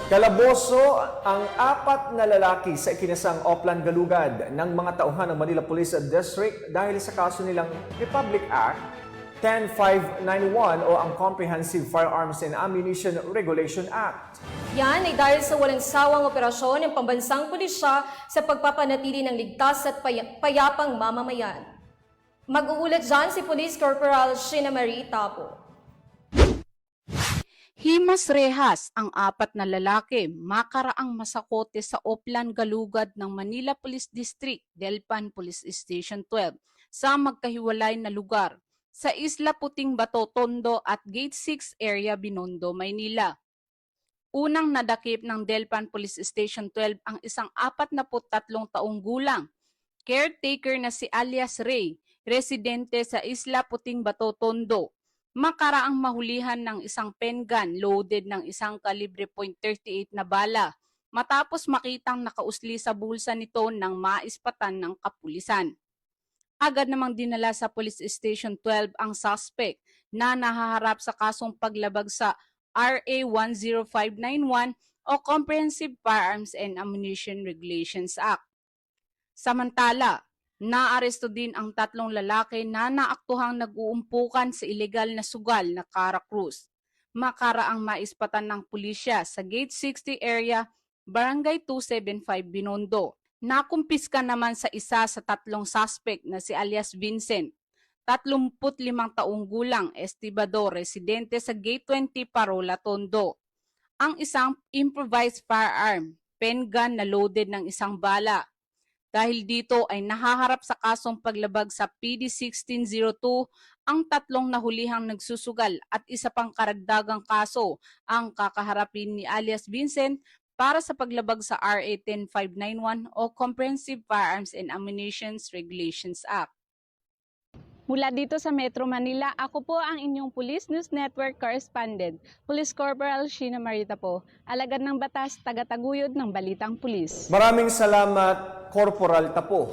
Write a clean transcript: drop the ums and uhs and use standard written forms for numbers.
Kalaboso ang 4 na lalaki sa ikinasang Oplan Galugad ng mga tauhan ng Manila Police District dahil sa kaso nilang Republic Act 10591 o ang Comprehensive Firearms and Ammunition Regulation Act. Yan ay dahil sa walang sawang operasyon ng pambansang pulisya sa pagpapanatili ng ligtas at payapang mamamayan. Mag-uulat dyan si Police Corporal Sheena Marie Tapo. Himas rehas ang 4 na lalaki makaraang masakote sa Oplan Galugad ng Manila Police District, Delpan Police Station 12 sa magkahiwalay na lugar sa Isla Puting Bato, Tondo at Gate 6 area, Binondo, Maynila. Unang nadakip ng Delpan Police Station 12 ang isang 43 taong gulang, caretaker na si alias Ray, residente sa Isla Puting Bato, Tondo. Makaraang mahulihan ng isang pen gun loaded ng isang kalibre .38 na bala matapos makitang nakausli sa bulsa nito ng maispatan ng kapulisan. Agad namang dinala sa Police Station 12 ang suspect na nahaharap sa kasong paglabag sa RA 10591 o Comprehensive Firearms and Ammunition Regulations Act. Samantala, naaresto din ang 3 lalaki na naaktuhang nag-uumpukan sa ilegal na sugal na Caracruz. Makaraang maispatan ng pulisya sa Gate 60 area, Barangay 275 Binondo. Nakumpiska naman sa isa sa 3 suspect na si alias Vincent, 35 taong gulang, estibador, residente sa Gate 20 Parola, Tondo. Ang isang improvised firearm, pen gun na loaded ng isang bala. Dahil dito ay nahaharap sa kasong paglabag sa PD 1602 ang 3 nahulihang nagsusugal at isa pang karagdagang kaso ang kakaharapin ni alias Vincent para sa paglabag sa RA 10591 o Comprehensive Firearms and Ammunition Regulations Act. Mula dito sa Metro Manila, ako po ang inyong Police News Network Correspondent, Police Corporal Sheena Marie Tapo, alagad ng batas, tagataguyod ng Balitang Pulis. Maraming salamat, Corporal Tapo.